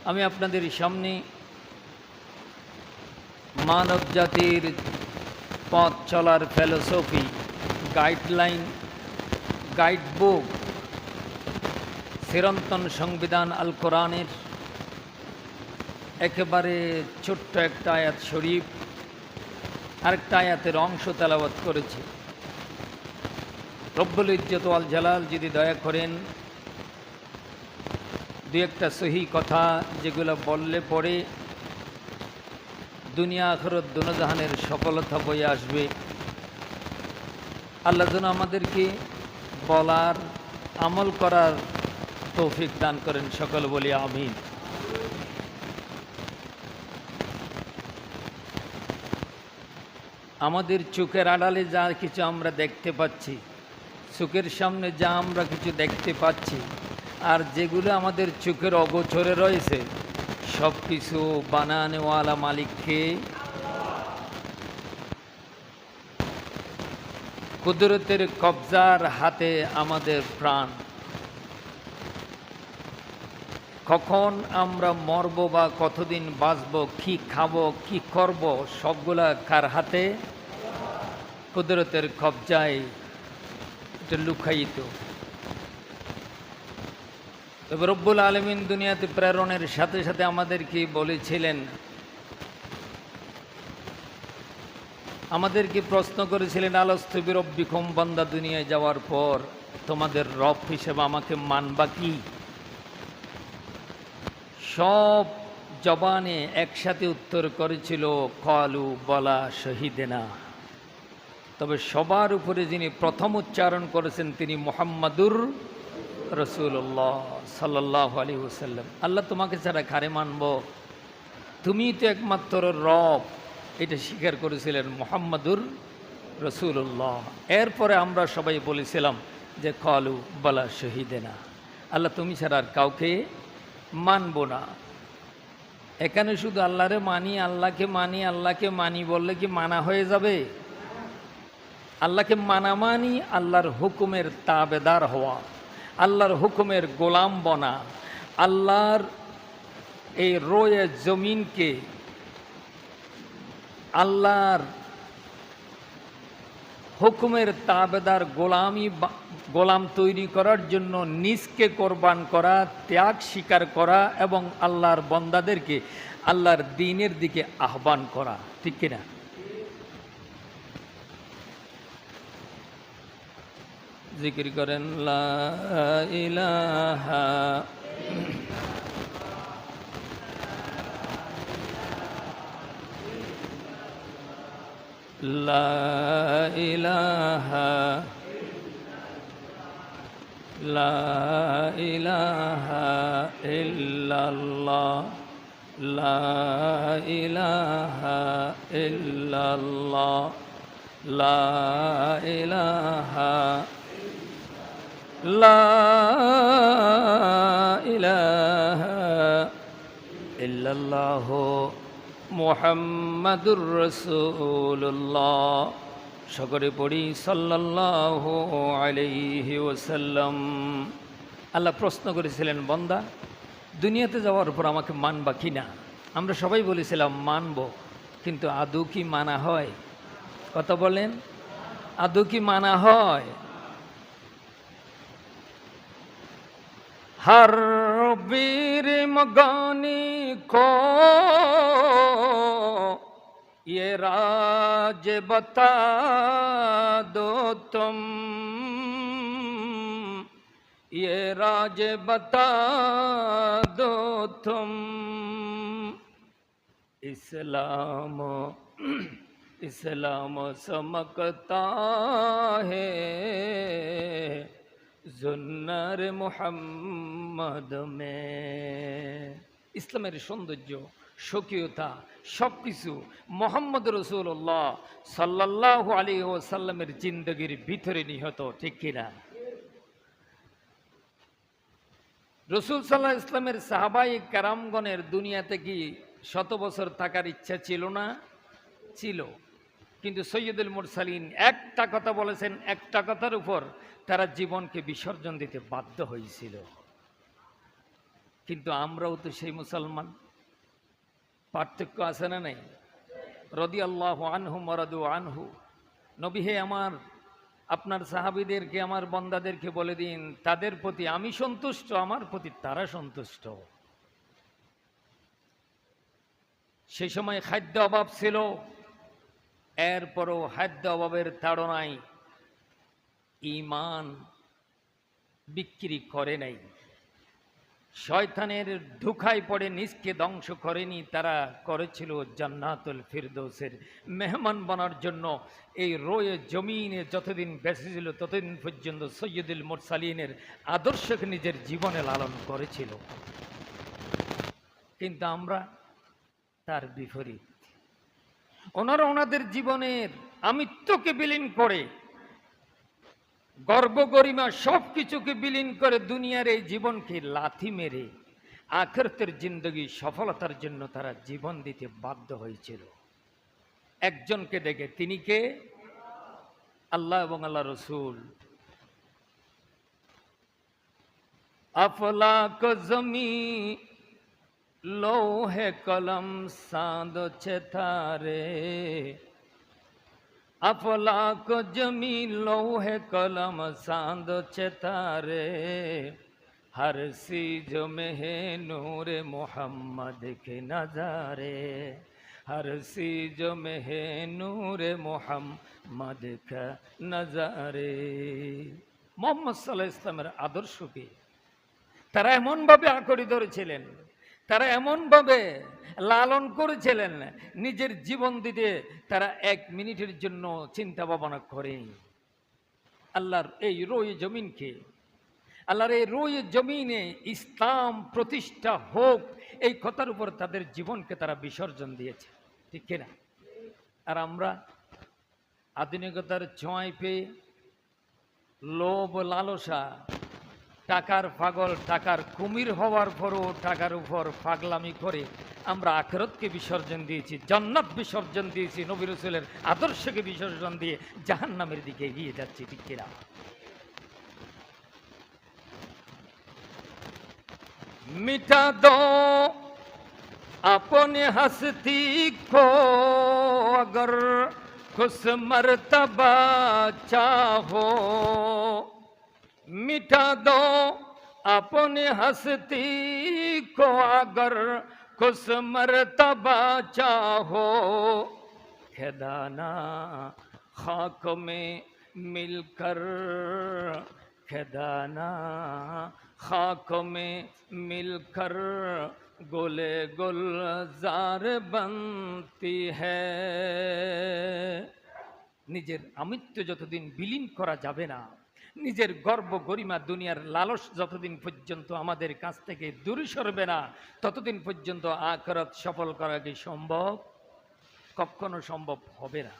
আমি আপনাদের সামনে মানব জাতির পথ চলার ফিলোসফি, গাইডলাইন, গাইডবুক, চিরন্তন সংবিধান আল কোরআনের একেবারে ছোট্ট একটা আয়াত শরীফ আরেকটা আয়াতের অংশ তেলাওয়াত করেছি। রব্বুল ইজ্জত ওয়াল জালাল যদি দয়া করেন দু একটা সহি কথা যেগুলো বললে পরে দুনিয়া আখিরাত দুনিয়াজাহানের সফলতা বয়ে আসবে, আল্লাহ যেন আমাদেরকে বলার আমল করার তৌফিক দান করেন। সকল বলি আমিন। আমাদের চোখের আড়ালে যা কিছু আমরা দেখতে পাচ্ছি, চোখের সামনে যা আমরা কিছু দেখতে পাচ্ছি, আর যেগুলো আমাদের চোখের অগোচরে রয়েছে সব কিছু বানানেওয়ালা মালিককে, কুদরতের কবজার হাতে আমাদের প্রাণ। কখন আমরা মরব বা কতদিন বাঁচব, কি খাবো, কি করব, সবগুলা কার হাতে? কুদরতের কবজায় এটা লুকায়িত। তবে রব্বুল আলামিন দুনিয়াতে প্রেরণের সাথে সাথে আমাদেরকে বলেছিলেন, আমাদেরকে প্রশ্ন করেছিলেন, আলাস্তু বিরব্বিকুম, বান্দা দুনিয়ায় যাওয়ার পর তোমাদের রব হিসেবে আমাকে মানবা কি? সব জবানে একসাথে উত্তর করেছিল কালু বলা শহীদেনা। তবে সবার উপরে যিনি প্রথম উচ্চারণ করেছেন তিনি মুহাম্মাদুর রাসূলুল্লাহ সাল্লাল্লাহু আলাইহি ওয়াসাল্লাম। আল্লাহ তোমাকে ছাড়া কারে মানব, তুমিই তো একমাত্র রব, এটা স্বীকার করেছিলেন মুহাম্মাদুর রাসূলুল্লাহ। এরপরে আমরা সবাই বলেছিলাম যে কালু বলা শহীদেনা, আল্লাহ তুমি ছাড়া আর কাউকে মানব না। এখানে শুধু আল্লাহরে মানি, আল্লাহকে মানি, আল্লাহকে মানি বললে কি মানা হয়ে যাবে? আল্লাহকে মানা মানি আল্লাহর হুকুমের তাবেদার হওয়া, আল্লাহর হুকুমের গোলাম বনা, আল্লাহর এই রোয়ে জমিনকে আল্লাহর হুকুমের তাবেদার গোলাম তৈরি করার জন্য নিজকে কোরবান করা, ত্যাগ স্বীকার করা এবং আল্লাহর বন্দাদেরকে আল্লাহর দ্বীনের দিকে আহ্বান করা। ঠিক কিনা? জিকির করেন লা ইলাহা লা ইলাহা লা ইলাহা ইল্লাল্লাহ লা ইলাহা ইল্লাল্লাহ লা ইলাহা লা ইলাহা ইল্লাল্লাহ মুহাম্মাদুর রাসূলুল্লাহ। সকলে পড়ি সাল্লাল্লাহু আলাইহি ওয়াসাল্লাম। আল্লাহ প্রশ্ন করেছিলেন, বান্দা দুনিয়াতে যাওয়ার পর আমাকে মানবা কি না? আমরা সবাই বলেছিলাম মানব, কিন্তু আদৌ কি মানা হয়? কথা বলেন, আদৌ কি মানা হয়? हर वीर मगानी को ये राज बता दो तुम, ये राज बता दो तुम। इस्लाम इस्लाम चमकता है জুন্নার মুহাম্মদ মে। ইসলামের সৌন্দর্য, স্বকীয়তা সব কিছু মুহাম্মদ রাসূলুল্লাহ সাল্লাল্লাহু আলাইহি ওয়াসাল্লামের জিন্দেগির ভিতরে নিহত। ঠিক কিনা? রাসূল সাল্লাল্লাহু আলাইহি ওয়াসাল্লামের সাহাবায়ে কেরামগণের দুনিয়াতে কি 100 বছর থাকার ইচ্ছা ছিল না? ছিল। কিন্তু সৈয়দুল মুরসালিন একটা কথা বলেছেন, একটা কথার উপর তারা জীবনকে বিসর্জন দিতে বাধ্য হয়েছিল। কিন্তু আমরাও তো সেই মুসলমান। পার্থক্য আছে না নাই? রাদিয়াল্লাহু আনহুম ওয়া রাদু আনহু। নবী হে, আমার আপনার সাহাবীদেরকে, আমার বান্দাদেরকে বলে দিন, তাদের প্রতি আমি সন্তুষ্ট, আমার প্রতি তারা সন্তুষ্ট। সেই সময় খাদ্য অভাব ছিল, এরপরও খাদ্য অভাবের তাড়নায় ঈমান বিক্রি করে নাই, শয়তানের ধোঁকায় পড়ে নিজকে ধ্বংস করেনি। তারা করেছিল জান্নাতুল ফিরদৌসের মেহমান বনার জন্য। এই রোয়ে জমিনে যতদিন বেঁচে ছিল ততদিন পর্যন্ত সৈয়দুল মুরসালিনের আদর্শকে নিজের জীবনে লালন করেছিল। কিন্তু আমরা তার বিপরীত। ওনারা ওনাদের জীবনের আমিত্বকে বিলীন করে, গর্ব গরিমা সব কিছুকে বিলীন করে দুনিয়ার এই জীবনকে লাথি মেরে আখিরাতের জিন্দগি সফলতার জন্য তারা জীবন দিতে বাধ্য হয়েছিল। একজনকে দেখে, তিনি কে? আল্লাহ এবং আল্লাহ রসুল। আফলাক জমি লৌহে কলম সাঁদছে তারে, আফলাক জমি লৌহে কলম সাঁদছে তারে, हर चीज में है नूर मोहम्मद के नजारे, हर चीज में है नूर मोहम्मद का नजारे। মোহাম্মদ সাল্লাল্লাহু আলাইহি ইসলামের আদর্শকে তারা এমনভাবে আঁকড়ে ধরেছিলেন, তারা এমনভাবে লালন করেছিলেন, নিজের জীবন দিতে তারা এক মিনিটের জন্য চিন্তা ভাবনা করেনি। আল্লাহর এই রোয়ে জমিনকে, আল্লাহর এই রোয়ে জমিনে ইসলাম প্রতিষ্ঠা হোক, এই কথার উপর তাদের জীবনকে তারা বিসর্জন দিয়েছে, ঠিক কিনা? আর আমরা আধুনিকতার ছোঁয়ায় পেয়ে লোভ লালসা, টাকার পাগল, টাকার কুমির হওয়ার পরও টাকার উপর পাগলামি করে আমরা আখিরাতকে বিসর্জন দিয়েছি, জান্নাত বিসর্জন দিয়েছি, নবী রাসূলের আদর্শকে বিসর্জন দিয়ে জাহান্নামের দিকে এগিয়ে যাচ্ছি, ঠিক কিনা? मिटा दो अपने हस्ती को अगर खुश मर्तबा चाहो, मिटा दो अपने हस्ती को अगर खुश मर्तबा चाहो, खदाना खाक में मिलकर, खदाना खाक में मिलकर गोले गुलजार बनती है। নিজের আমিত্ব যতদিন বিলীন করা যাবে না, নিজের গর্ব গরিমা দুনিয়ার লালস যতদিন পর্যন্ত আমাদের কাছ থেকে দূরে সরবে না, ততদিন পর্যন্ত আখিরাত সফল করা কি সম্ভব? কখনো সম্ভব হবে না।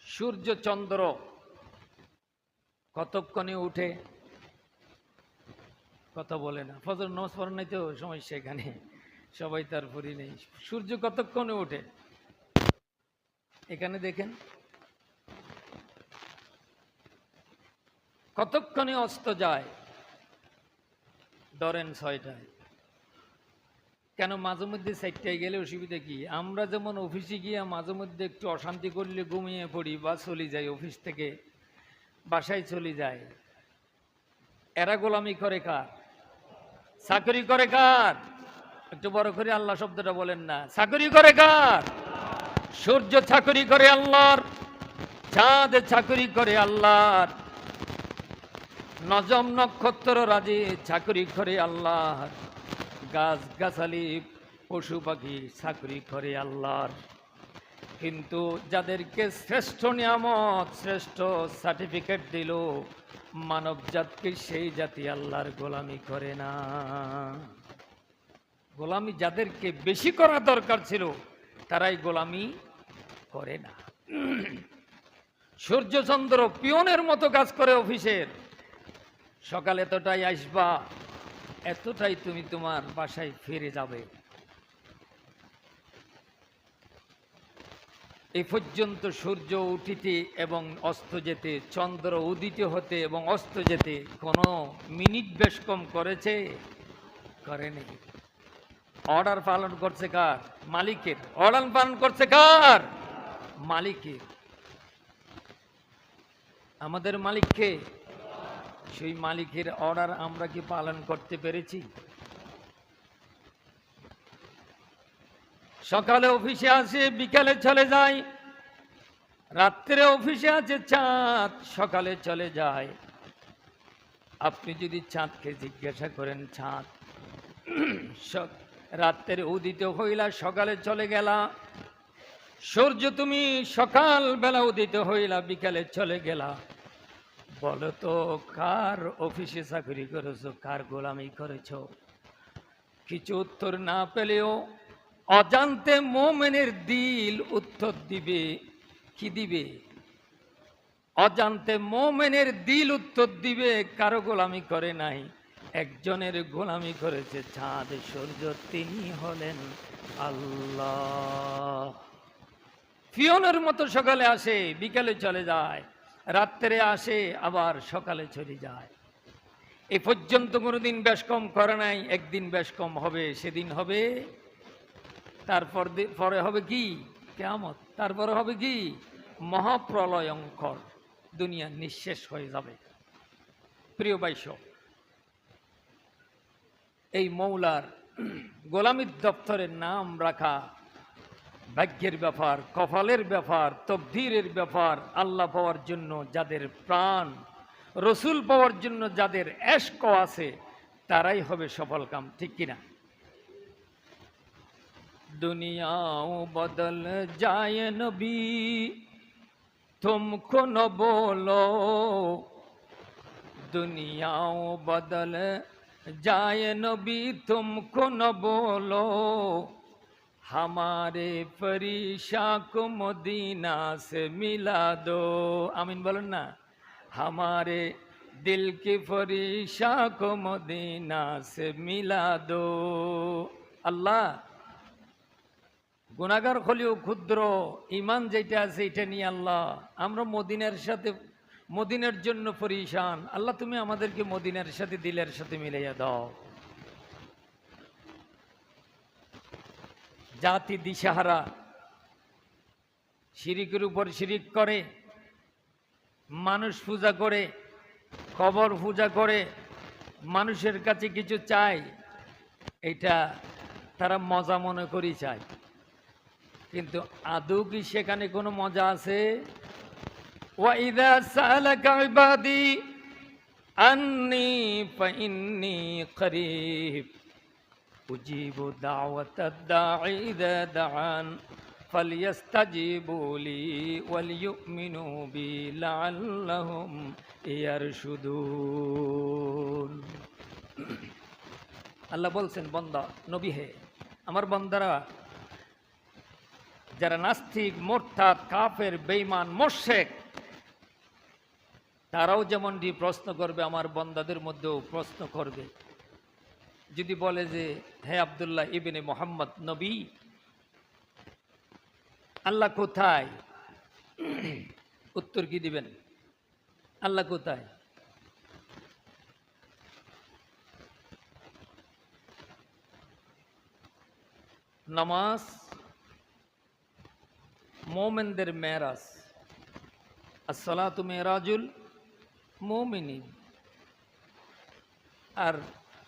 সূর্য চন্দ্র কতক্ষণে উঠে? কথা বলে না, ফজর নামাজ পড়েন নাই তো সমস্যা এখানে, সবাই তার পড়ি নেই। সূর্য কতক্ষণে ওঠে? এখানে দেখেন কতক্ষণে অস্ত যায়? ধরেন 6টায়। কেন মাঝে মধ্যে 4টায় গেলে অসুবিধা কি? আমরা যেমন অফিসে গিয়ে মাঝে মধ্যে একটু অশান্তি করলে ঘুমিয়ে পড়ি বা চলে যাই, অফিস থেকে বাসায় চলে যায়। এরা গোলামি করে কার? চাকরি করে কার? একটু বড় করে আল্লাহ শব্দটা বলেন না। চাকরি করে কার? সূর্য চাকরি করে আল্লাহর, চাঁদ চাকরি করে আল্লাহর, নজম নক্ষত্র রাজি চাকরি করে আল্লাহর, গাছ গাছালি পশু পাখি চাকরি করে আল্লাহর। কিন্তু যাদেরকে শ্রেষ্ঠ নিয়ামত, শ্রেষ্ঠ সার্টিফিকেট দিল মানব জাতকে, সেই জাতি আল্লাহর গোলামি করে না। গোলামি যাদেরকে বেশি করা দরকার ছিল তারাই গোলামি করে না। সূর্যচন্দ্র পিয়নের মতো কাজ করে অফিসের। সকাল এতটাই আসবা, এতটাই তুমি তোমার বাসায় ফিরে যাবে। এই পর্যন্ত সূর্য উঠিতে এবং অস্ত যেতে, চন্দ্র উদিত হতে এবং অস্ত যেতে কোনো মিনিট বেশ কম করেছে? করেনি। অর্ডার পালন করছে কার? মালিকের। অর্ডার পালন করছে কার? মালিকের। আমাদের মালিককে, সেই মালিকের অর্ডার আমরা কি পালন করতে পেরেছি? সকালে অফিসে আসে, বিকালে চলে যায়। রাত্রে অফিসে আছে চাঁদ, সকালে চলে যায়। আপনি যদি চাঁদকে জিজ্ঞাসা করেন, চাঁদ রাত্রে উদিত হইলা, সকালে চলে গেলা, সূর্য তুমি সকাল বেলা উদিত হইলা, বিকালে চলে গেলা, বলো তো কার অফিসে চাকরি করেছো, কার গোলামি করেছো? কিছু উত্তর না পেলেও অজান্তে মোমেনের দিল উত্তর দিবে। কি দিবে? অজান্তে মোমেনের দিল উত্তর দিবে, কারো গোলামি করে নাই, একজনের গোলামি করেছে, চাঁদ সূর্য, তিনি হলেন আল্লাহ। ফিওনের মতো সকালে আসে, বিকালে চলে যায়, রাত্রে আসে, আবার সকালে চলে যায়। এ পর্যন্ত কোনোদিন বেশ কম করে নাই। একদিন বেশ কম হবে, সেদিন হবে, তারপর পরে হবে কি? কিয়ামত। তারপরে হবে কি? মহাপ্রলয়ঙ্কর, দুনিয়া নিঃশেষ হয়ে যাবে। প্রিয় বাইশ, এই মৌলার গোলামির দপ্তরের নাম রাখা ভাগ্যের ব্যাপার, কপালের ব্যাপার, তকদীরের ব্যাপার। আল্লাহ পাওয়ার জন্য যাদের প্রাণ, রসুল পাওয়ার জন্য যাদের এশক আছে, তারাই হবে সফলকাম, ঠিক কিনা? দুনিয়াও বদল যায় নবী, তুমকো ন বলো, দুনিয়াও বদল যায় নবী, তুমকো ন বলো, हमारे फरिशा को मदीना से मिला दो। आमीन बोलन ना। हमारे दिल की फरिशा को मदीना से मिला दो। আল্লাহ, গুনাহগার হলেও ক্ষুদ্র ইমান যেটা আছে এটা নিয়ে আল্লাহ আমরা মদিনার সাথে, মদিনার জন্য পরিশান। আল্লাহ তুমি আমাদেরকে মদিনার সাথে, দিলের সাথে মিলাইয়া দাও। জাতি দিশাহারা, শিরিকের উপর শিরিক করে, মানুষ পূজা করে, কবর পূজা করে, মানুষের কাছে কিছু চায়, এটা তারা মজা মনে করি চায়। কিন্তু আদৌ কি সেখানে কোনো মজা আছে? ওয়াইদা সালাকা ইবাদি আন্নী ফাইন্নী করিব উজিবু দাওয়াতাদ দাঈ ইযা দাআন ফালইস্তাজিবু লি ওয়ালিয়ুমিনু বি লাআল্লাহুম ইয়ারশুদুন। আল্লাহ বলছেন, বান্দা, নবী হে, আমার বান্দারা যারা নাস্তিক, মোরতাদ, কাফের, বেঈমান, মুশরিক, তারাও যেমনটি প্রশ্ন করবে, আমার বান্দাদের মধ্যেও প্রশ্ন করবে। যদি বলে যে হে আব্দুল্লাহ ইবনে মুহাম্মদ নবী, আল্লাহ কোথায়? উত্তর কি দিবেন? আল্লাহ কোথায়? নামাজ মোমেনদের মেরাজ, আসসালাতু মেরাজুল মুমিনিন, আর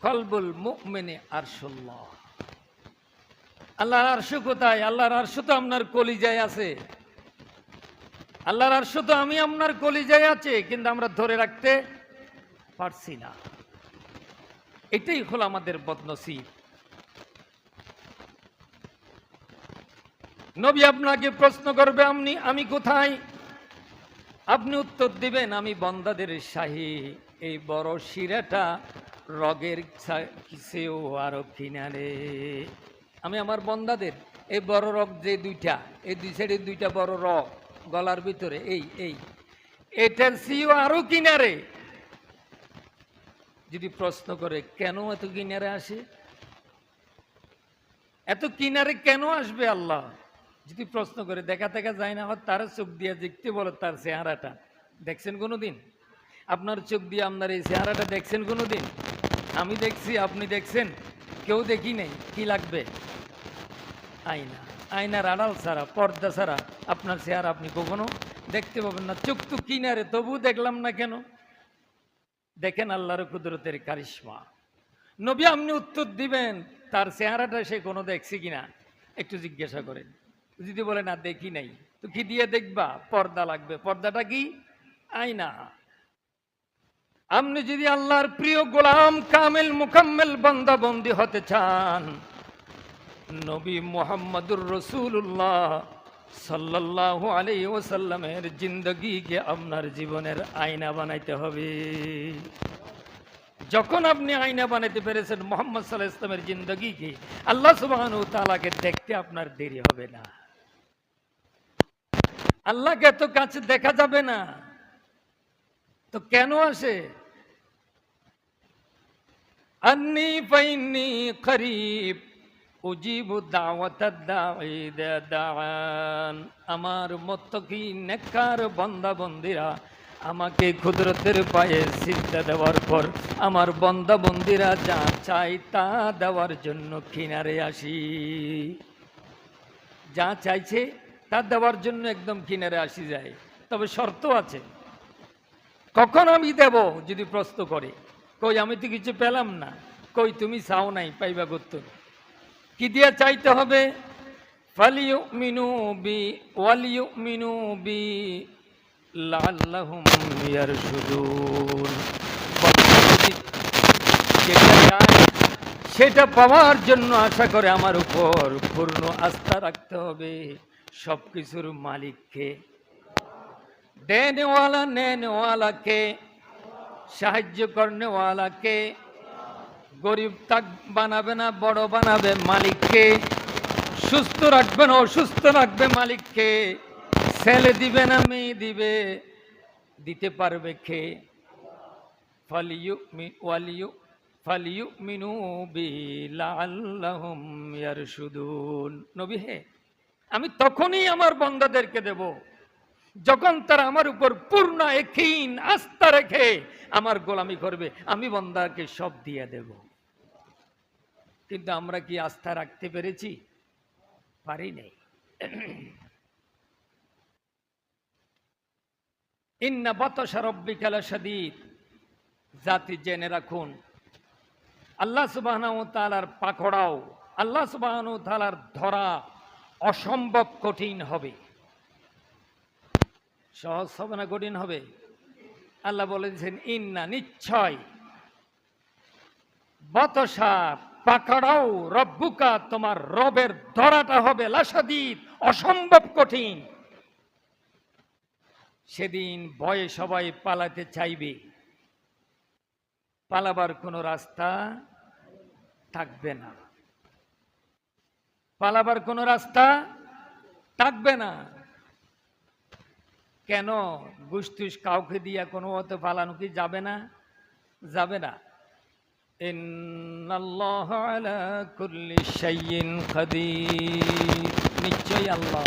কলবুল মুমিনি আরশুল্লাহ। আল্লাহর আরশ কোথায়? আল্লাহর আরশ তো আপনার কলিজায় আছে। আল্লাহর আরশ তো আমি আপনার কলিজায় আছে, কিন্তু আমরা ধরে রাখতে পারছি না। এটাই হলো আমাদের বদনসিব। নবী আপনাকে প্রশ্ন করবে, আমি কোথায়? আপনি উত্তর দিবেন, আমি বান্দাদের শাহী, এই বড় শিরাটা রগের চেয়েও আরো কিনারে। আমি আমার বান্দাদের এই বড় রগ যে দুইটা, এই দুই সাইডে দুইটা বড় রগ গলার ভিতরে, এটার চেয়েও আরো কিনারে। যদি প্রশ্ন করে কেন এত কিনারে আসে, এত কিনারে কেন আসবে আল্লাহ? যদি প্রশ্ন করে দেখা দেখা যায় না, আবার তারা চোখ দিয়ে দেখতে বলো তার চেহারাটা দেখছেন কোনো দিন? আপনার চোখ দিয়ে আপনার এই চেহারাটা দেখছেন কোনো দিন? আমি দেখছি, আপনি দেখছেন? কেউ দেখি নেই। কি লাগবে? আয়না। আয়নার আড়াল ছাড়া, পর্দা ছাড়া আপনার চেহারা আপনি কখনো দেখতে পাবেন না। চোখ তো কিনারে, তবু দেখলাম না কেন? দেখেন আল্লাহর কুদরতের কারিশমা। নবী আপনি উত্তর দিবেন তার চেহারাটা সে কোনো দেখছে কিনা একটু জিজ্ঞাসা করেন। যদি বলে না দেখি নাই, তো কি দিয়ে দেখবা? পর্দা লাগবে। পর্দাটা কি? আয়না। আপনি যদি আল্লাহর প্রিয় গোলাম কামেল মুকাম্মেল বান্দা বন্দি হতে চান, নবী মুহাম্মদুর রাসূলুল্লাহ সাল্লাল্লাহু আলাইহি ওয়াসাল্লামের জিন্দেগিকে আপনার জীবনের আয়না বানাইতে হবে। যখন আপনি আয়না বানাইতে পেরেছেন মুহাম্মদ সাল্লাল্লাহু আলাইহি ওয়াসাল্লামের জিন্দেগিকে, আল্লাহ সুবহানাহু ওয়া তাআলাকে দেখতে আপনার দেরি হবে না। আল্লাহকে এত কাছে দেখা যাবে না তো কেন আসে? আন্নী ফাইন্নী করিব উজিবু দাওয়াতাদ দাঈ ইযা দাআন। আমার মুত্তাকি নেককার বান্দা বন্দিরা আমাকে কুদরতের পায়ে সিজদা দেওয়ার পর আমার বান্দা বন্দিরা যা চাই তা দেওয়ার জন্য কিনারে আসি। যা চাইছে তা দেওয়ার জন্য একদম কিনারে আসি যায়। তবে শর্ত আছে। কখন আমি দেব? যদি প্রশ্ন করে, কই আমি তো কিছু পেলাম না। কই তুমি চাও নাই, পাইবা করতো। কি দিয়ে চাইতে হবে? ফালিয়ুমিনু বি ওয়ালিয়ুমিনু বি লাআল্লাহুম ইয়ারশুদুন। যেটা চাই সেটা পাওয়ার জন্য আশা করে আমার উপর পূর্ণ আস্থা রাখতে হবে। সব কিছুর মালিককে, দেনেওয়ালা নেনেওয়ালাকে, সাহায্য করনেওয়ালাকে। গরিব তাক বানাবে না, বড় বানাবে মালিককে। সুস্থ রাখবে না, অসুস্থ রাখবে মালিককে। ছেলে দিবে না মেয়ে দিবে, দিতে পারবে কে? ফালিয়ুমিনু বি লাআল্লাহুম ইয়ারশুদুন। নবী হে, আমি তখনই আমার বান্দাদেরকে দেব যখন তারা আমার উপর পূর্ণ ইয়াকিন আস্থা রেখে আমার গোলামি করবে। আমি বান্দাকে সব দিয়ে দেব। কিন্তু আমরা কি আস্থা রাখতে পেরেছি? পারি নাই। ইন্না বাতাশা রাব্বিকা লাশাদীদ। জাতি জেনে রাখুন, আল্লাহ সুবহানাহু ওয়া তাআলার পাকড়াও, আল্লাহ সুবহানাহু ওয়া তাআলার ধরা অসম্ভব কঠিন হবে। সহজ হবে না কঠিন হবে? আল্লাহ বলেছেন ইন্না, নিশ্চয়, বাতাশা পাকড়াও রব্বুকা, তোমার রবের ধরাটা হবে লাশাদীদ, অসম্ভব কঠিন। সেদিন ভয়ে সবাই পালাতে চাইবে, পালাবার কোনো রাস্তা থাকবে না। পালাবার কোনো রাস্তা থাকবে না। কেন? গুস্তুস কাউকে দিয়া কোনো মতে পালানো কি যাবে না? যাবে না। ইন্নাল্লাহা আলা কুল্লি শাইইন কাদির। নিশ্চয়ই আল্লাহ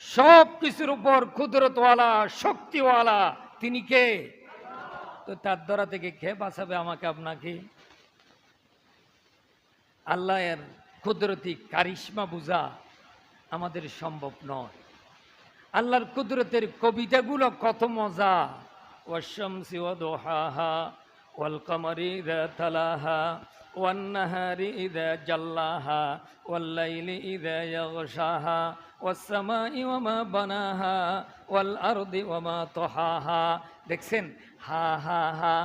সব কিছুর উপর কুদরতওয়ালা, শক্তিওয়ালা। তিনি কে? তো তার ধরা থেকে কে বাঁচাবে আমাকে আপনাকে? আল্লাহর কুদরতি কারিশমা বুঝা আমাদের সম্ভব নয়। আল্লাহর কুদরতের কবিতাগুলো কত মজা। ওয়াশ-শামসি ওয়া দুহাহা ওয়াল কমারি ইযা তালাহা ওয়ান নাহারি ইযা জাল্লাহা ওয়াল লাইলি ইযা ইয়াগশাহা ওয়াস সামাই ওয়া মা বানাহা ওয়াল আরদি ওয়া মা তাহাহা। দেখছেন? হা হা হা,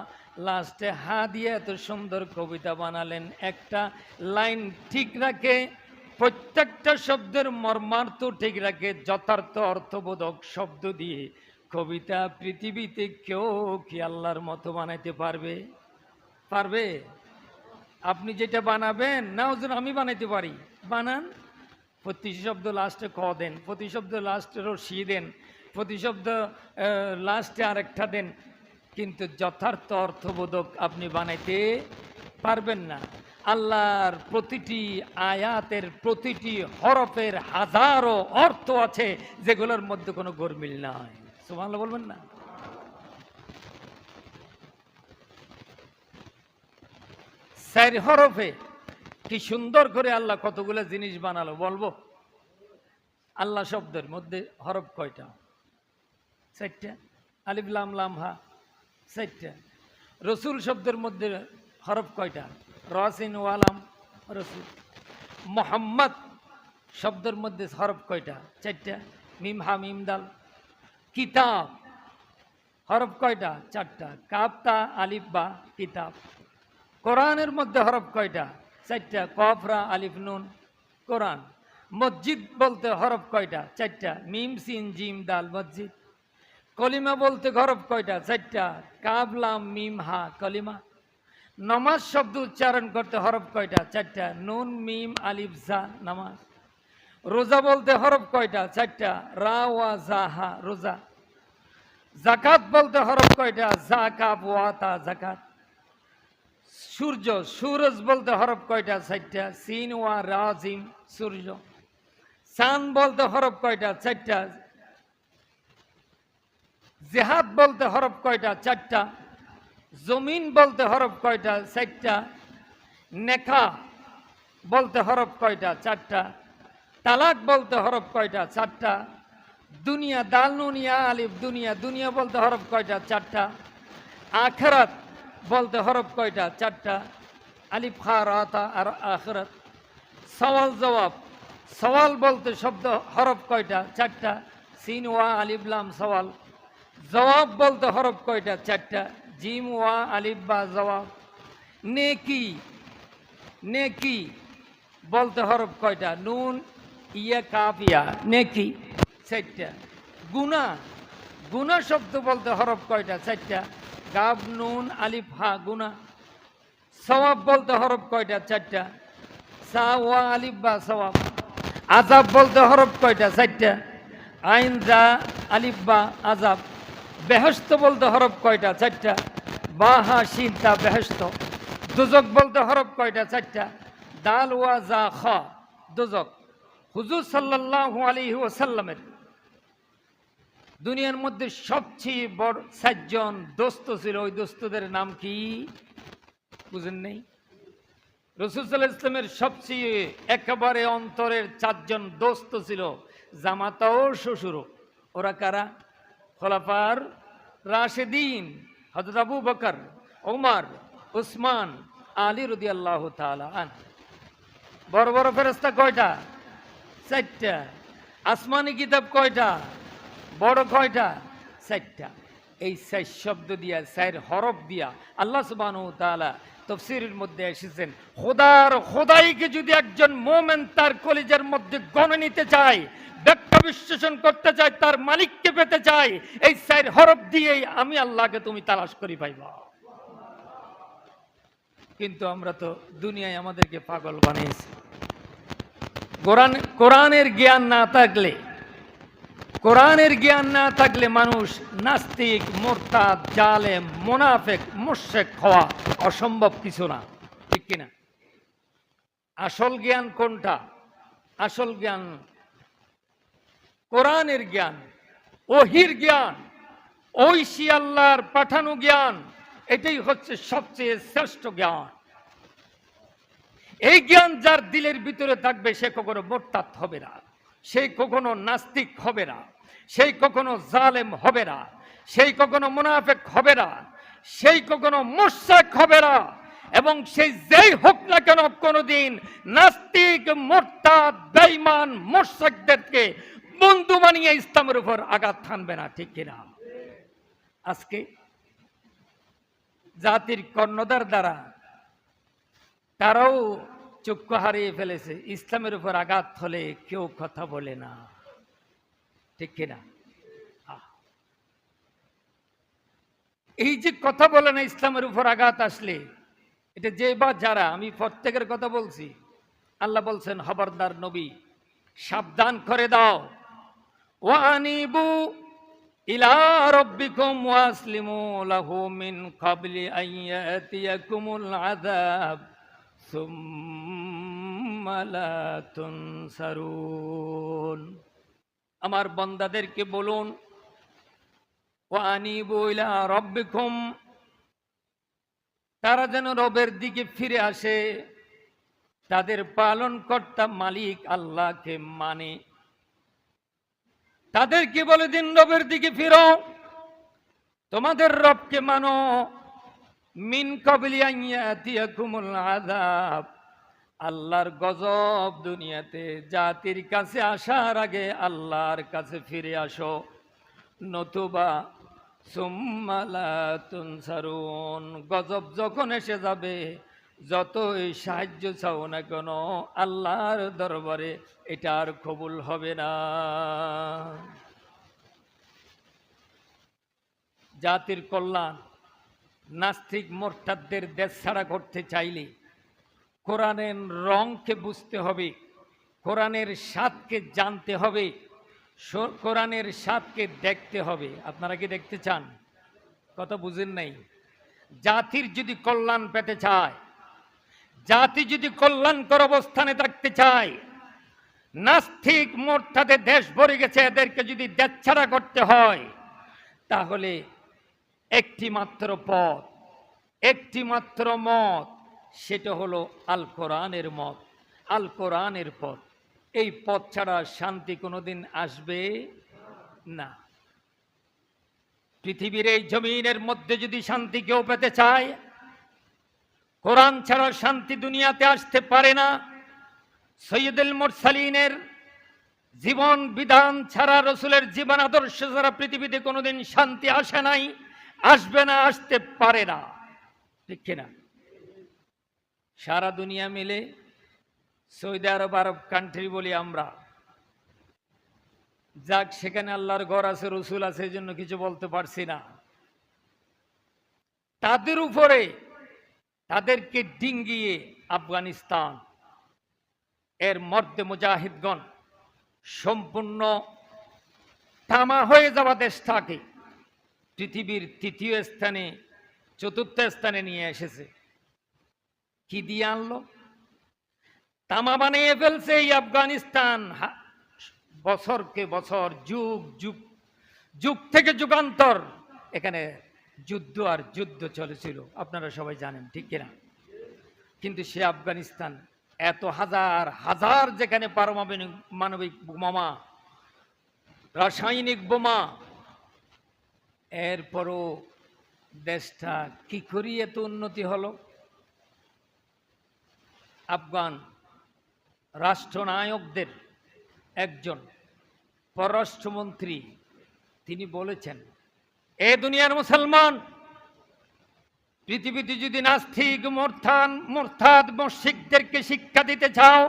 লাস্টে হা দিয়ে এত সুন্দর কবিতা বানালেন। একটা লাইন ঠিক রাখে, প্রত্যেকটা শব্দের মর্মার্থ ঠিক রাখে, যথার্থ অর্থবোধক শব্দ দিয়ে কবিতা পৃথিবীতে কেউ কি আল্লাহর মতো বানাইতে পারবে? পারবে? আপনি যেটা বানাবেন না ওজন আমি বানাইতে পারি, বানান। প্রতি শব্দ লাস্টে ক দেন, প্রতি শব্দ লাস্টেরও সি দেন, প্রতি শব্দ লাস্টে আরেকটা দেন, কিন্তু যথার্থ অর্থবোধক আপনি বানাইতে পারবেন না। আল্লাহর প্রতিটি আয়াতের প্রতিটি হরফের হাজারো অর্থ আছে, যেগুলোর মধ্যে কোনো গরমিল নাই। সুবহানাল্লাহ বলবেন না? চার হরফে কি সুন্দর করে আল্লাহ কতগুলো জিনিস বানালো বলবো? আল্লাহ শব্দের মধ্যে হরফ কয়টা? 4টা। আলিফ লাম লাম হা 4টা। রসুল শব্দের মধ্যে হরফ কয়টা? রসিন ওয়ালাম রসুল। মোহাম্মদ শব্দের মধ্যে হরফ কয়টা? 4টা। মিম হা মিম দাল। কিতাব হরফ কয়টা? 4টা। কাবতা আলিফ বা কিতাব। কোরআনের মধ্যে হরফ কয়টা? 4টা। কফরা আলিফ নুন কোরআন। মসজিদ বলতে হরফ কয়টা? 4টা। মিম সিন জিম দাল মসজিদ। কলিমা বলতে হরফ কয়টা? 4টা। কাব লাম মিম হা কলিমা। নামাজ শব্দ উচ্চারণ করতে হরফ কয়টা? 4টা। নুন মিম আলিফ জা নামাজ। রোজা বলতে হরফ কয়টা? 4টা। রা ওয়া জা হা রোজা। জাকাত বলতে হরফ কয়টা? জা কাব ওয়া তা জাকাত। সূর্য সূরজ বলতে হরফ কয়টা? 4টা। সিন ওয়া রা জিম সূর্য। চাঁদ বলতে হরফ কয়টা? 4টা। জিহাদ বলতে হরফ কয়টা? 4টা। জমিন বলতে হরফ কয়টা? 4টা। নেখা বলতে হরফ কয়টা? 4টা। তালাক বলতে হরফ কয়টা? 4টা। দুনিয়া দাল নুন ইয়া আলিফ দুনিয়া দুনিয়া বলতে হরফ কয়টা? 4টা। আখিরাত বলতে হরফ কয়টা? 4টা। আলিফ খা রা তা আর আখিরাত। সওয়াল জবাব সওয়াল বলতে শব্দ হরফ কয়টা? 4টা। সিন ওয়া আলিফ লাম সওয়াল। জবাব বলতে হরফ কয়টা? 4টা। জিম ওয়া আলিফ বা জবাব। নেকি নেকি বলতে হরফ কয়টা? নুন ইয়া কাফ ইয়া নেকি 4টা। গুনাহ গুনাহ শব্দ বলতে হরফ কয়টা? 4টা। গাব নুন আলিফ হা গুনাহ। সওয়াব বলতে হরফ কয়টা? 4টা। সা ওয়া আলিফ বা সওয়াব। আযাব বলতে হরফ কয়টা? 4টা। আইন জা আলিফ বা আযাব। বেহেশত বলতে হরফ কয়টা? 4টা। বা হা শিন তা বেহেশত। দুজক বলতে হরফ কয়টা? 4টা। দাল ওয়া জা খা দুজক। হুজুর সাল্লাল্লাহু আলাইহি ওয়াসাল্লামের দুনিয়ার মধ্যে সবচেয়ে বড় 4জন দোস্ত ছিল। ওই দোস্তদের নাম কি বুঝেন নেই? রাসূল সাল্লাল্লাহু আলাইহি ওয়াসাল্লামের সবচেয়ে একেবারে অন্তরের 4জন দোস্ত ছিল, জামাতা ও শ্বশুরও। ওরা কারা? খোলাফার রাশেদিন হযরত আবু বকর, ওমর, উসমান, আলী রাদিয়াল্লাহু তাআলা আনহু। বড় বড় ফেরেশতা কয়টা? 4টা। আসমানি কিতাব কয়টা? বড় কয়টা? 4টা। এই 4 শব্দ দিয়া 4 হরফ দিয়া আল্লাহ সুবহানাহু ওয়া তাআলা তাফসীরের মধ্যে এসেছেন, খোদার খোদাইকে যদি একজন মুমিন তার কলিজার মধ্যে গণে নিতে চায়, ব্যাখ্যা বিশ্লেষণ করতে চায়, তার মালিককে পেতে চায়, এই 4 হরফ দিয়েই আমি আল্লাহকে তুমি তালাশ করি পাইবা। কিন্তু আমরা তো দুনিয়ায় আমাদেরকে পাগল বানিয়েছি। কোরআনের জ্ঞান না থাকলে কোরআনের জ্ঞান না থাকলে মানুষ নাস্তিক, মুরতাদ, জালেম, মুনাফিক, মুশরিক হওয়া অসম্ভব কিছু না, ঠিক কিনা? আসল জ্ঞান কোনটা? আসল জ্ঞান কোরআনের জ্ঞান, ওহির জ্ঞান, ঐশী আল্লাহর পাঠানো জ্ঞান। এটাই হচ্ছে সবচেয়ে শ্রেষ্ঠ জ্ঞান। এই জ্ঞান যার দিলের ভিতরে থাকবে সে কখনো মুরতাদ হবে না, সেই কখনো নাস্তিক হবে না, সেই কখনো জালেম হবে না, সেই কখনো মুনাফিক হবে না, সেই কখনো মুশরিক হবে না। এবং সেই যেই হোক না কেন কোনোদিন নাস্তিক, মুরতাদ, বেঈমান, মুশরিকদেরকে বন্ধু বানিয়ে ইসলামের উপর আঘাত হানবে না, ঠিক কিনা? আজকে জাতির কর্ণধার দ্বারা তারাও চক্ষু হারিয়ে ফেলেছে। ইসলামের উপর আঘাত হলে কেউ কথা বলে না, ঠিক কিনা? এই যে কথা বলে না ইসলামের উপর আঘাত আসলে, এটা যে বা যারা, আমি প্রত্যেকের কথা বলছি। আল্লাহ বলছেন, খবরদার নবী, সাবধান করে দাও। ওয়ানিবু ইলা রাব্বিকুম ওয়াসলিমু লাহু মিন ক্বাবলি আন ইয়াতিয়াকুমুল আযাব সুম্মা লা তুনসারুন। আমার বান্দাদেরকে বলুন, ওয়া আনিবু ইলা রাব্বিকুম, তারা যেন রবের দিকে ফিরে আসে, তাদের পালনকর্তা মালিক আল্লাহকে মানে। তাদেরকে বলে দিন, রবের দিকে ফিরো, তোমাদের রবকে মানো। মিন ক্বাবলি আন ইয়াতিয়াকুমুল আযাব, আল্লাহর গজব দুনিয়াতে জাতির কাছে আসার আগে আল্লাহর কাছে ফিরে আসো, নতুবা সুম্মা লা তুনসারুন, গজব যখন এসে যাবে যতই সাহায্য চাও না কেন আল্লাহর দরবারে এটা আর কবুল হবে না। জাতির কল্যাণ, নাস্তিক মোরতাদদের দেশ ছাড়া করতে চাইলে কোরআনের রংকে বুঝতে হবে, কোরআনের স্বাদকে জানতে হবে, কোরআনের স্বাদকে দেখতে হবে। আপনারা কি দেখতে চান? কথা বুঝেন নাই? জাতির যদি কল্যাণ পেতে চায়, জাতি যদি কল্যাণকর অবস্থানে থাকতে চায়, নাস্তিক মোরতাদে দেশ ভরে গেছে, এদেরকে যদি দেশ ছাড়া করতে হয় তাহলে একটি মাত্র পথ, একটি মাত্র মত, সেটা হলো আল কোরআনের মত, আল কোরআনের পথ। এই পথ ছাড়া শান্তি কোনোদিন আসবে না। পৃথিবীর এই জমিনের মধ্যে যদি শান্তি কেউ পেতে চায়, কোরআন ছাড়া শান্তি দুনিয়াতে আসতে পারে না। সৈয়দুল মুরসালিনের জীবন বিধান ছাড়া, রসুলের জীবন আদর্শ ছাড়া পৃথিবীতে কোনোদিন শান্তি আসে নাই, আসবে না, আসতে পারে না, ঠিক কিনা? সারা দুনিয়া মিলে সৌদি আরব, আরব কান্ট্রি বলি আমরা, যাক সেখানে আল্লাহর ঘর আছে, রসুল আছে, এই জন্য কিছু বলতে পারছি না। তাদের উপরে তাদেরকে ডিঙ্গিয়ে আফগানিস্তান এর মর্দে মুজাহিদগণ সম্পূর্ণ তামা হয়ে যাওয়া দেশটাকে পৃথিবীর তৃতীয় স্থানে, চতুর্থ স্থানে নিয়ে এসেছে। কি দিয়ে আনলো? তামা বানিয়ে ফেলছে এই আফগানিস্তান। বছরকে বছর, যুগ যুগ, যুগ থেকে যুগান্তর এখানে যুদ্ধ আর যুদ্ধ চলেছিল, আপনারা সবাই জানেন, ঠিক কিনা? কিন্তু সে আফগানিস্তান এত হাজার হাজার যেখানে পারমাণবিক বোমা, রাসায়নিক বোমা, এরপরও দেশটা কি করি এত উন্নতি হলো? আফগান রাষ্ট্রনায়কদের একজন পররাষ্ট্রমন্ত্রী তিনি বলেছেন, এ দুনিয়ার মুসলমান, পৃথিবীতে যদি নাস্তিক মুরতাদ মুশরিকদেরকে শিক্ষা দিতে চাও,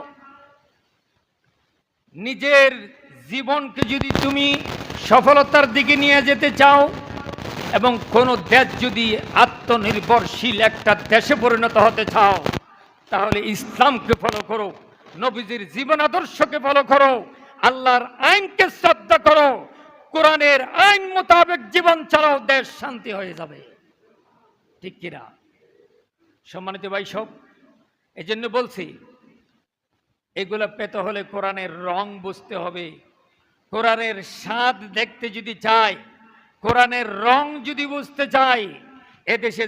নিজের জীবনকে যদি তুমি সফলতার দিকে নিয়ে যেতে চাও, এবং কোন দেশ যদি আত্মনির্ভরশীল একটা দেশে পরিণত হতে চাও, তাহলে ইসলামকে ফলো করো, নবীজির জীবন আদর্শকে ফলো করো, আল্লাহর আইনকে শ্রদ্ধা করো, কোরআনের আইন মোতাবেক জীবন চালাও, দেশ শান্তি হয়ে যাবে, ঠিক কিনা? সম্মানিত ভাই সব, এই জন্য বলছি, এগুলো পেতে হলে কোরআনের রং বুঝতে হবে। কোরআনের স্বাদ দেখতে যদি চাই, কোরআনের রং যদি বুঝতে চাই, এদেশে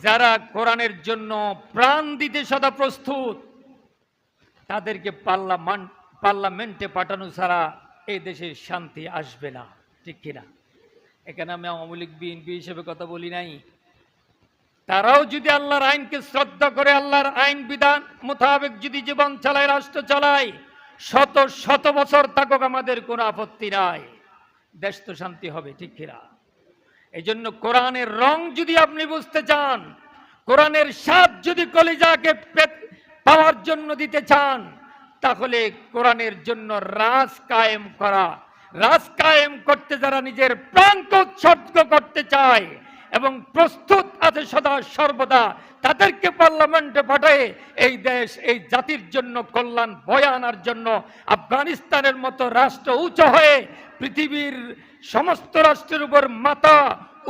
যারা কোরআনের জন্য প্রাণ দিতে সদা প্রস্তুত, তাদেরকে পার্লামেন্টে পাঠানো ছাড়া এই দেশে শান্তি আসবে না, ঠিক কিনা? এখানে আমি আওয়ামী লীগ বিএনপি হিসেবে কথা বলি নাই। তারাও যদি আল্লাহর আইনকে শ্রদ্ধা করে, আল্লাহর আইন বিধান মোতাবেক যদি জীবন চালায়, রাষ্ট্র চালায়, শত শত বছর থাকুক, আমাদের কোনো আপত্তি নাই, দেশ তো শান্তি হবে, ঠিক কিনা? এই জন্য কোরআনের রং যদি আপনি বুঝতে চান, কোরআনের স্বাদ যদি কলিজাকে পাওয়ার জন্য দিতে চান, তাহলে কোরআনের জন্য রাজ কায়েম করা, রাজ কায়েম করতে যারা নিজের প্রাণকে উৎসর্গ করতে চায় এবং প্রস্তুত আছে সদা সর্বদা, তাদেরকে পার্লামেন্টে পাঠায় এই দেশ, এই জাতির জন্য কল্যাণ বয়ে আনার জন্য আফগানিস্তানের মতো রাষ্ট্র উঁচু হয়ে পৃথিবীর সমস্ত রাষ্ট্রের উপর মাথা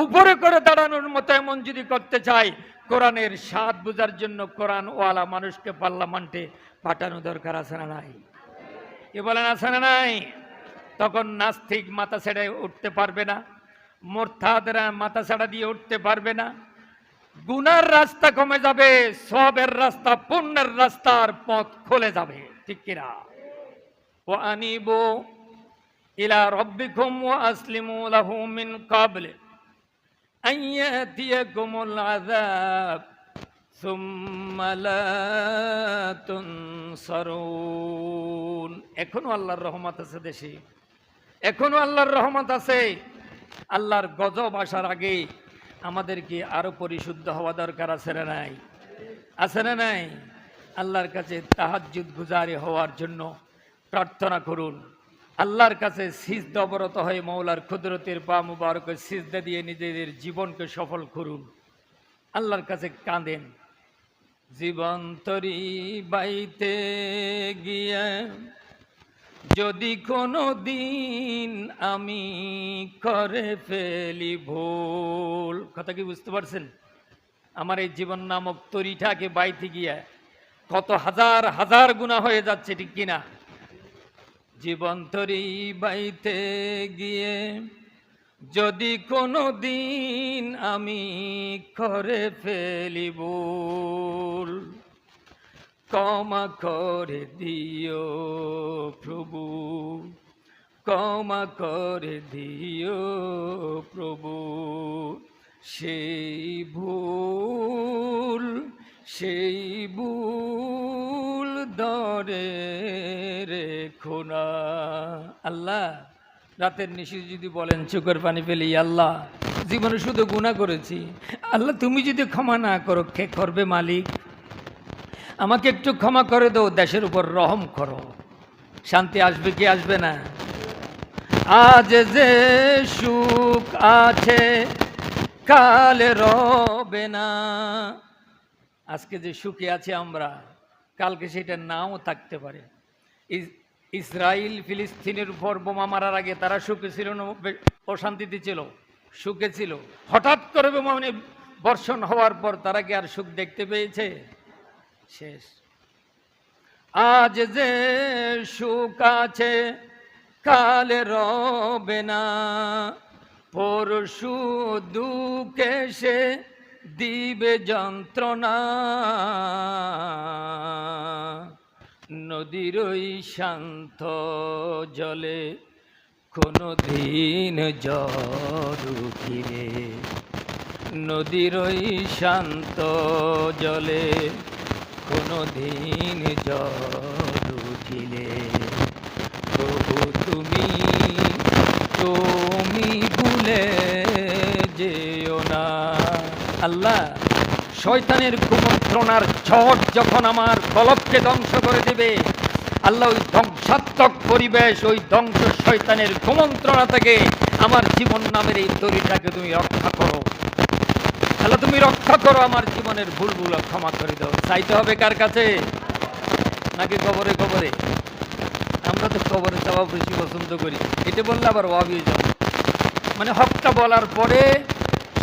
উপরে করে দাঁড়ানোর মতো এমন এমন যদি করতে চায়, কোরআনের স্বাদ বোঝার জন্য কোরআন ওয়ালা মানুষকে পার্লামেন্টে পাঠানো দরকার আছে না নাই? কি বলেন, আছে না নাই? তখন নাস্তিক মাথা ছেড়ে উঠতে পারবে না, মোরতাদরা মাথা ছাড়া দিয়ে উঠতে পারবে না। গুনার রাস্তা কমে যাবে, সওয়াবের রাস্তা, পুণ্যের রাস্তার পথ খুলে যাবে। ঠিক কিনা? ওয়া আনিবু ইলা রাব্বিকুম ওয়া আসলিমু লাহু মিন ক্বাবল আন ইয়াতিয়াকুমুল আযাব সুম্মা লা তুনসারুন। এখনো আল্লাহর রহমত আছে দেশে, এখনো আল্লাহর রহমত আছে। আল্লাহর গজব আসার আগে আমাদেরকে আরো পরিশুদ্ধ হওয়া দরকার আছে না নাই? আছে না নাই? আল্লাহর কাছে তাহাজ্জুদ গুজারি হওয়ার জন্য প্রার্থনা করুন। আল্লাহর কাছে সিজদা অবরত হয়ে মওলার কুদরতের পা মুবারকে সিজদা দিয়ে নিজেদের জীবনকে সফল করুন। আল্লাহর কাছে কাঁদেন। জীবন তরি বাইতে গিয়া যদি কোনো দিন আমি করে ফেলি ভুল। কথা কি বুঝতে পারছেন? আমার এই জীবন নামক তরিটাকে বাইতে গিয়া কত হাজার হাজার গুনাহ হয়ে যাচ্ছে, ঠিক কিনা? জীবন তরি বাইতে গিয়ে যদি কোনো দিন আমি করে ফেলি ভুল, ক্ষমা করে দিও প্রভু, ক্ষমা করে দিও প্রভু। সেই ভুল ধরে রেখো না। আল্লাহ রাতের নিশি যদি বলেন চোখের পানি ফেলি, আল্লাহ জীবনে শুধু গুনাহ করেছি, আল্লাহ তুমি যদি ক্ষমা না করো কে করবে মালিক? আমাকে একটু ক্ষমা করে দাও, দেশের উপর রহম করো। শান্তি আসবে কি আসবে না? আজ যে সুখ আছে কাল রবে না। আজকে যে সুখে আছে আমরা, কালকে সেটা নাও থাকতে পারে। ইসরায়েল ফিলিস্তিনের উপর বোমা মারার আগে তারা সুখে ছিল না, অশান্তিতে ছিল? সুখে ছিল। হঠাৎ করে বোমা বর্ষণ হওয়ার পর তারা কি আর সুখ দেখতে পেয়েছে? শেষ। আজ যে সুখ আছে কাল রবে না, পরশু দুঃখে সে দিবে যন্ত্রণা। নদীর ওই শান্ত জলে কোনো দিন ঝড় উঠিলে, নদীর ওই শান্ত জলে কোনো দিন ঝড় উঠিলে, প্রভু তুমি ভুলে যেও না। আল্লাহ শয়তানের কুমন্ত্রণার ঝড় যখন আমার কলবকে ধ্বংস করে দেবে, আল্লাহ ওই ধ্বংসাত্মক পরিবেশ, ওই ধ্বংস শয়তানের কুমন্ত্রণা থেকে আমার জীবন নামের এই তরিটাকে তুমি রক্ষা করো। আল্লাহ তুমি রক্ষা করো, আমার জীবনের ভুলগুলো ক্ষমা করে দাও। চাইতে হবে কার কাছে? নাকি কবরে? কবরে আমরা তো কবরে চাওয়া বেশি পছন্দ করি। এটা বললে আবার ওয়াবি যাব, মানে হকটা বলার পরে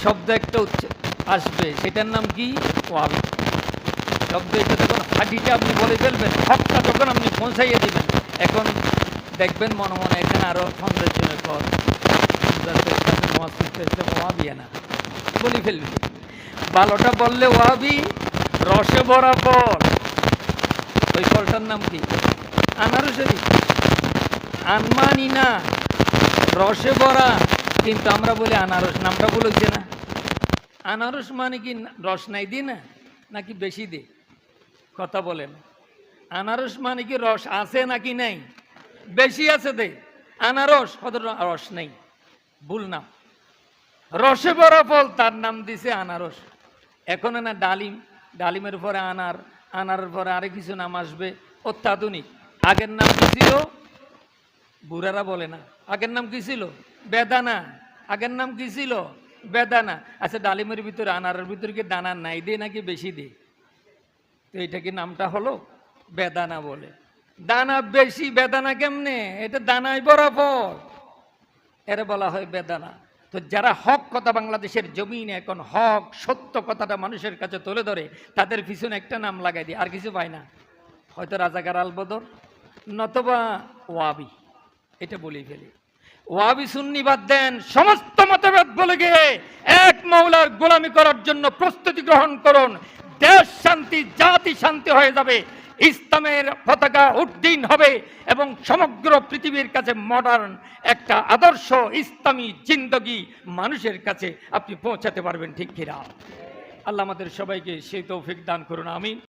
শব্দ একটা আসবে, সেটার নাম কি? ওয়াবি শব্দ। এটা যখন হাঁটিটা আপনি বলে ফেলবেন, হকটা যখন আপনি পৌঁছাইয়ে দিবেন, এখন দেখবেন মনে মনে এখানে আরো সন্দেশজনক পথ ওয়াবিয়া না বলি ফেলবি। ভালোটা বললে ওয়াবি, রসে ভরা ফল, ওই ফলটার নাম কি? আনারসেরই। আনমানি না, রসে ভরা, কিন্তু আমরা বলি আনারস। নামটা বলেছে না? আনারস মানে কি রস নাই দি না, নাকি বেশি দে? কথা বলেন। আনারস মানে কি রস আছে নাকি নাই? বেশি আছে দে। আনারস কত রস নেই, ভুল নাম। রসে ভরা ফল, তার নাম দিছে আনারস। এখন না ডালিম, ডালিমের পরে আনার, আনারের পরে আরে কিছু নাম আসবে অত্যাধুনিক। আগের নাম কি ছিল? বুড়ারা বলে না, আগের নাম কি ছিল? বেদানা। আগের নাম কি ছিল? বেদানা। আচ্ছা ডালিমের ভিতরে, আনারের ভিতরে কি দানা নাই দে নাকি বেশি দে? তো এটা কি নামটা হলো? বেদানা বলে। দানা বেশি, বেদানা কেমনে? এটা দানায় বরাবর, এর বলা হয় বেদানা। তো যারা হক কথা বাংলাদেশের জমিনে এখন হক সত্য কথাটা মানুষের কাছে তুলে ধরে, তাদের পিছনে একটা নাম লাগাই দিয়ে আর কিছু পায় না, হয়তো রাজাকার আলবদর নতবা ওয়াবি, এটা বলেই ফেলি। ওয়াবি সুন্নি বাদ দেন, সমস্ত মতভেদ বলে গিয়ে এক মাওলার গোলামি করার জন্য প্রস্তুতি গ্রহণ করুন। দেশ শান্তি, জাতি শান্তি হয়ে যাবে, ইসলামের পতাকা উড্ডীন হবে এবং সমগ্র পৃথিবীর কাছে মডার্ন একটা আদর্শ ইসলামী জিন্দগি মানুষের কাছে আপনি পৌঁছাতে পারবেন, ঠিক কিনা? আল্লাহ আমাদের সবাইকে সেই তৌফিক দান করুন, আমিন।